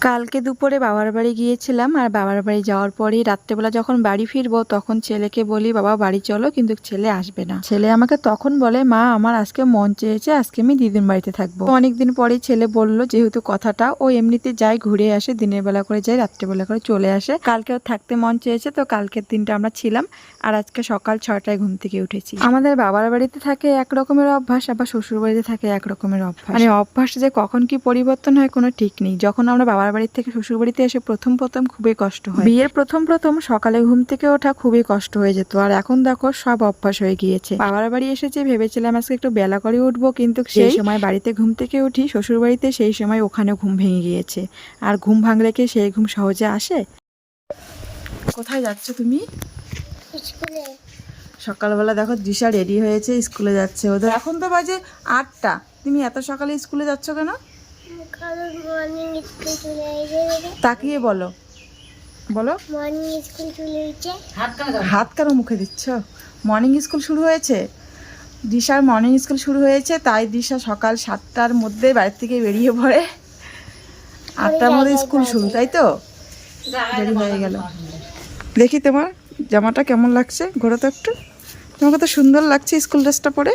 কালকে দুপুরে বাবার বাড়ি গিয়েছিলাম, আর বাবার বাড়ি যাওয়ার পরেই রাত্রেবেলা যখন বাড়ি ফিরবো তখন ছেলেকে বলি বাবা বাড়ি চলো, কিন্তু ছেলে আসবে না। ছেলে আমাকে তখন বলে মা আমার আজকে মন চেয়েছে, আজকে আমি দিদির বাড়িতে থাকবো। অনেকদিন পরেই ছেলে বললো, যেহেতু কথাটা ও এমনিতে যায় ঘুরে আসে, দিনের বেলা করে যায় রাত্রেবেলা করে চলে আসে। কালকেও থাকতে মন চেয়েছে, তো কালকের দিনটা আমরা ছিলাম। আর আজকে সকাল 6টায় ঘুম থেকে উঠেছি। আমাদের বাবার বাড়িতে থাকে এক রকমের অভ্যাস, আবার শ্বশুর বাড়িতে থাকে এক রকমের অভ্যাস। মানে অভ্যাস যে কখন কি পরিবর্তন হয় কোনো ঠিক নেই। যখন আমরা বাবার বাড়ি থেকে শ্বশুর বাড়িতে এসে প্রথম খুবই কষ্ট হয়। বিয়ের প্রথম সকালে ঘুম থেকে ওঠা খুবই কষ্ট হয়ে যেত, আর এখন দেখো সব অভ্যাস হয়ে গিয়েছে। বাবার বাড়ি এসেছে ভেবেছিলাম আজকে একটু বেলা করে উঠবো, কিন্তু সেই সময় বাড়িতে ঘুম থেকে উঠি শ্বশুর বাড়িতে, সেই সময় ওখানে ঘুম ভেঙে গিয়েছে। আর ঘুম ভাঙলে কি সেই ঘুম সহজে আসে? কোথায় যাচ্ছ তুমি? সকালবেলা দেখো দিশা রেডি হয়েছে, স্কুলে যাচ্ছে। ওদের এখন তো বাজে 8টা, তুমি এত সকালে স্কুলে যাচ্ছ কেন? তাকিয়ে বলো বলো। মর্নিং স্কুল চলে হয়েছে। হাত কেন মুখে দিচ্ছ? মর্নিং স্কুল শুরু হয়েছে, দিশার মর্নিং স্কুল শুরু হয়েছে, তাই দিশা সকাল 7টার মধ্যে বাড়ি থেকে বেরিয়ে পড়ে। 8টার মধ্যে স্কুল শুরু, তাই তো দেরি হয়ে গেল। দেখি তোমার জামাটা কেমন লাগছে, ঘোরো তো একটু। তোমাকে তো সুন্দর লাগছে স্কুল ড্রেসটা পরে।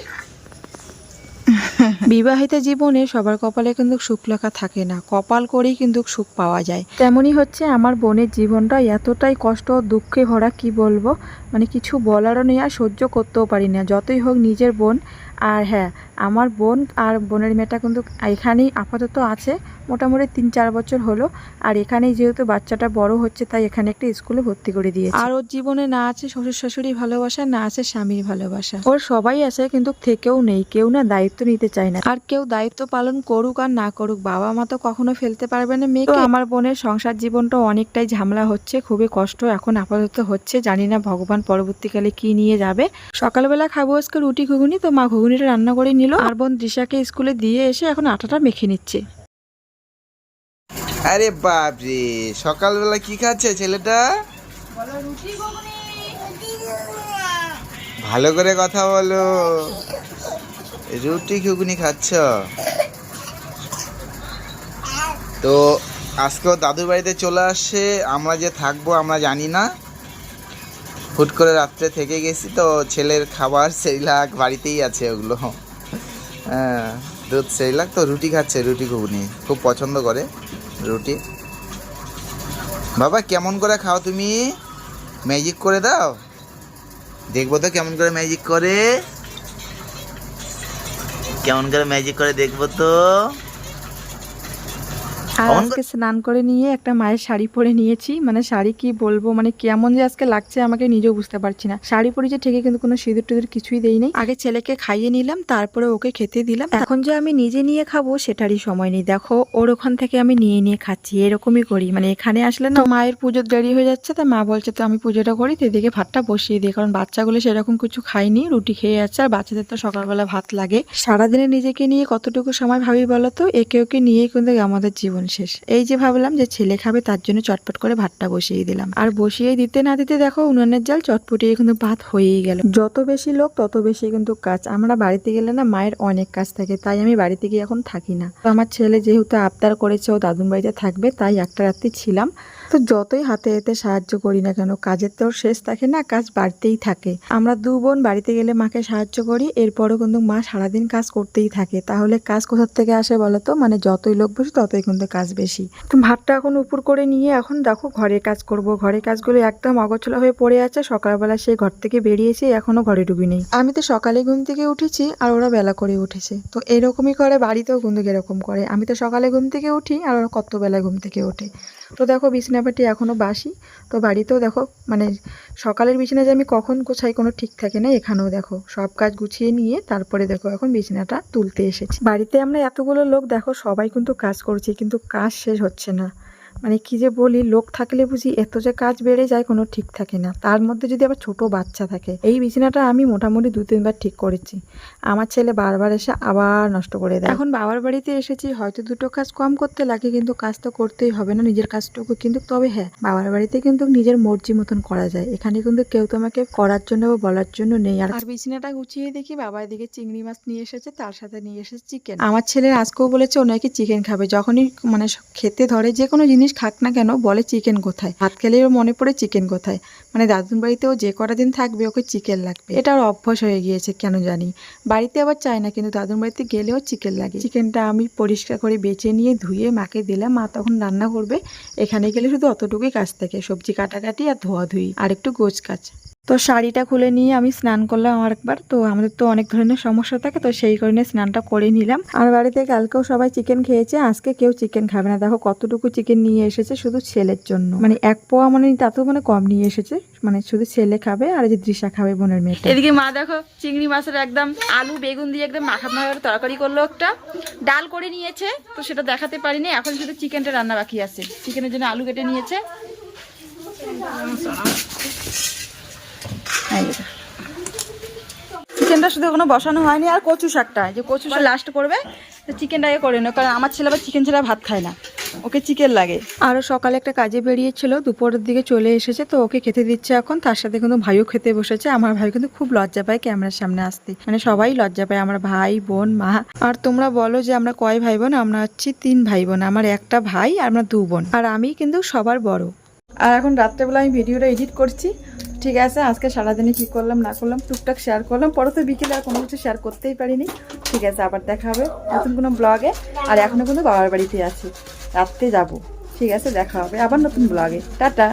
বিবাহিত জীবনে সবার কপালে কিন্তু সুখ লেখা থাকে না, কপাল করেই কিন্তু সুখ পাওয়া যায়। তেমনই হচ্ছে আমার বোনের জীবনটা এতটাই কষ্ট দুঃখে ভরা, কি বলবো, মানে কিছু বলারও নেই, আর সহ্য করতেও পারি না যতই হোক নিজের বোন। আর হ্যাঁ, আমার বোন আর বোনের মেয়েটা কিন্তু এখানেই আপাতত আছে, মোটামুটি 3-4 বছর হলো। আর এখানেই যেহেতু বাচ্চাটা বড় হচ্ছে, তাই এখানে একটা স্কুলে ভর্তি করে দিয়েছে। আর ওর জীবনে না আছে শ্বশুর শাশুড়ি ভালোবাসা, না আছে স্বামীর ভালোবাসা। ওর সবাই আছে কিন্তু থেকেও নেই, কেউ না দায়িত্ব নিতে চায় না। আর কেউ দায়িত্ব পালন করুক আর না করুক, বাবা মা তো কখনো ফেলতে পারবে না মেয়েকে। তো আমার বোনের সংসার জীবনটা অনেকটাই ঝামেলা হচ্ছে, খুবই কষ্ট এখন আপাতত হচ্ছে। জানি না ভগবান পরবর্তীকালে কি নিয়ে যাবে। সকালবেলা খাবো আজকে রুটি ঘুগনি, তো মা ঘুগনিটা রান্না করে নিল। আর বোন দিশাকে স্কুলে দিয়ে এসে এখন আটাটা মেখে নিচ্ছে। আরে বাপরে, সকালবেলা কি খাচ্ছে ছেলেটা? ভালো করে কথা বলো। রুটি ঘুগনি খাচ্ছ? তো আজকেও দাদুর বাড়িতে চলে আসছে। আমরা যে থাকবো আমরা জানি না, হুট করে রাত্রে থেকে গেছি। তো ছেলের খাবার সেরিলাক বাড়িতেই আছে, ওগুলো হ্যাঁ দুধ সেরিলাক। তো রুটি খাচ্ছে, রুটি ঘুগনি খুব পছন্দ করে রুটি। বাবা কেমন করে খাও তুমি? ম্যাজিক করে দাও, দেখবো তো কেমন করে ম্যাজিক করে, কেমন করে ম্যাজিক করে দেখবো তো। আর আজকে স্নান করে নিয়ে একটা মায়ের শাড়ি পরে নিয়েছি, মানে শাড়ি কি বলবো, মানে কেমন যে আজকে লাগছে আমাকে নিজেও বুঝতে পারছি না। শাড়ি পরেছে ঠিকই, কিন্তু কোনো সিঁদুর টিঁদুর কিছুই দেই নাই। আগে ছেলেকে খাইয়ে নিলাম, তারপরে ওকে খেতে দিলাম। এখন যে আমি নিজে নিয়ে খাবো সেটারই সময় নেই। দেখো ওর ওখান থেকে আমি নিয়ে নিয়ে খাচ্ছি, এরকমই করি। মানে এখানে আসলে না মায়ের পুজোর দেরি হয়ে যাচ্ছে, তা মা বলছে তো আমি পুজোটা করি, তো এদিকে ভাতটা বসিয়ে দিই। কারণ বাচ্চাগুলো সেরকম কিছু খায়নি, রুটি খেয়ে যাচ্ছে, আর বাচ্চাদের তো সকালবেলা ভাত লাগে। সারাদিনে নিজেকে নিয়ে কতটুকু সময় ভাবি বলো তো, একে ওকে নিয়েই কিন্তু আমাদের জীবন শেষ। এই যে ভাবলাম যে ছেলে খাবে, তার জন্য চটপট করে ভাতটা বসিয়ে দিলাম। আর বসিয়ে দিতে না দিতে দেখো উনুনের জাল চটপটিয়ে কিন্তু ভাত হয়েই গেল। যত বেশি লোক তত বেশি কিন্তু কাজ। আমরা বাড়িতে গেলে না মায়ের অনেক কাজ থাকে, তাই আমি বাড়িতে গিয়ে এখন থাকি না। তো আমার ছেলে যেহেতু আবদার করেছে ও দাদুর বাড়িতে থাকবে, তাই একটা রাত্রি ছিলাম। তো যতই হাতে হাতে সাহায্য করি না কেন, কাজের তো শেষ থাকে না, কাজ বাড়তেই থাকে। আমরা 2 বোন বাড়িতে গেলে মাকে সাহায্য করি, এরপরও কিন্তু মা সারাদিন কাজ করতেই থাকে। তাহলে কাজ কোথা থেকে আসে বলো তো? মানে যতই লোক বেশি ততই কিন্তু কাজ বেশি। তো ভাতটা এখন উপর করে নিয়ে এখন দেখো ঘরের কাজ করব। ঘরের কাজগুলো একদম অগোছলা হয়ে পড়ে আছে। সকালবেলা সেই ঘর থেকে বেরিয়েছি, এখনো ঘরে ঢুকি নেই। আমি তো সকালে ঘুম থেকে উঠেছি, আর ওরা বেলা করে উঠেছে। তো এরকমই করে বাড়িতেও কিন্তু এরকম করে। আমি তো সকালে ঘুম থেকে উঠি, আর ওরা কত বেলায় ঘুম থেকে ওঠে। তো দেখো বিছানাপাটি এখনো বাসি। তো বাড়িতেও দেখো মানে সকালের বিছানা যে আমি কখন গোছাই কোনো ঠিক থাকে না। এখানেও দেখো সব কাজ গুছিয়ে নিয়ে তারপরে দেখো এখন বিছানাটা তুলতে এসেছি। বাড়িতে আমরা এতগুলো লোক দেখো সবাই কিন্তু কাজ করছি, কিন্তু কাজ শেষ হচ্ছে না। মানে কি যে বলি, লোক থাকলে বুঝি এত যে কাজ বেড়ে যায় কোনো ঠিক থাকে না। তার মধ্যে যদি আবার ছোট বাচ্চা থাকে। এই বিছানাটা আমি মোটামুটি 2-3 বার ঠিক করেছি, আমার ছেলে বারবার এসে আবার নষ্ট করে দেয়। এখন বাবার বাড়িতে এসেছি, হয়তো 2টো কাজ কম করতে লাগে, কিন্তু কাজ তো করতেই হবে না, নিজের কাজটুকু। কিন্তু তবে হ্যাঁ, বাবার বাড়িতে কিন্তু নিজের মর্জি মতন করা যায়। এখানে কিন্তু কেউ তোমাকে করার জন্য বা বলার জন্য নেই। আর বিছানাটা গুছিয়ে দেখি বাবা এদিকে চিংড়ি মাছ নিয়ে এসেছে, তার সাথে নিয়ে এসেছে চিকেন। আমার ছেলে আজকেও বলেছে ও নাকি চিকেন খাবে। যখনই মানে খেতে ধরে যে কোনো জিনিস জিনিস খাক না কেন বলে চিকেন কোথায়, ভাত খেলেও মনে পড়ে চিকেন কোথায়। মানে দাদুর বাড়িতেও যে কটা দিন থাকবে ওকে চিকেন লাগবে, এটা ওর অভ্যাস হয়ে গিয়েছে কেন জানি। বাড়িতে আবার চায় না, কিন্তু দাদুর বাড়িতে গেলেও চিকেন লাগে। চিকেনটা আমি পরিষ্কার করে বেছে নিয়ে ধুয়ে মাকে দিলাম, মা তখন রান্না করবে। এখানে গেলে শুধু অতটুকুই কাজ থাকে, সবজি কাটাকাটি আর ধোয়াধুয়ি আর একটু গোছ কাজ। তো শাড়িটা খুলে নিয়ে আমি স্নান করলাম আরেকবার। তো আমাদের তো অনেক ধরনের সমস্যা থাকে, তো সেই কারণে স্নানটা করে নিলাম। আর বাড়িতে কালকেও সবাই চিকেন খেয়েছে, আজকে কেউ চিকেন খাবে না। দেখো কতটুকু চিকেন নিয়ে এসেছে শুধু ছেলের জন্য, মানে 1 পোয়া মানে তাতেও মানে কম নিয়ে এসেছে, মানে শুধু ছেলে খাবে আর এই যে দৃশা খাবে বোনের মেয়েটা। এদিকে মা দেখো চিংড়ি মাছের একদম আলু বেগুন দিয়ে একদম মাখা মাখা তরকারি করলো, একটা ডাল করে নিয়েছে, তো সেটা দেখাতে পারিনি। এখন শুধু চিকেনটা রান্না বাকি আছে, চিকেনের জন্য আলু কেটে নিয়েছে। চিকেনটা শুধু এখনো বসানো হয়নি, আর কচু শাকটা, যে কচু শাক লাস্ট করবে, তো চিকেনটাকে করে নেয়, কারণ আমার ছেলে আবার চিকেন ছাড়া ভাত খায় না, ওকে চিকেন লাগে। আরও সকালে একটা কাজে বেরিয়েছিল, দুপুরের দিকে চলে এসেছে, তো ওকে খেতে দিচ্ছে এখন। তার সাথে কিন্তু ভাইও খেতে বসেছে। আমার ভাই কিন্তু খুব লজ্জা পায় ক্যামেরার সামনে আসতে, মানে সবাই লজ্জা পায়, আমার ভাই বোন মা। আর তোমরা বলো যে আমরা কয় ভাই বোন? আমরা হচ্ছি 3 ভাই বোন, আমার একটা ভাই আর আমরা 2 বোন, আর আমি কিন্তু সবার বড়। আর এখন রাত্রেবেলা আমি ভিডিওটা এডিট করছি। ঠিক আছে, আজকে সারাদিনে কি করলাম না করলাম টুকটাক শেয়ার করলাম, পরে তো বিকেলে আর কোনো কিছু শেয়ার করতেই পারিনি। ঠিক আছে, আবার দেখা হবে নতুন কোনো ব্লগে। আর এখনো কিন্তু বাবার বাড়িতে আছি, রাত্রে যাব। ঠিক আছে, দেখা হবে আবার নতুন ব্লগে। টাটা।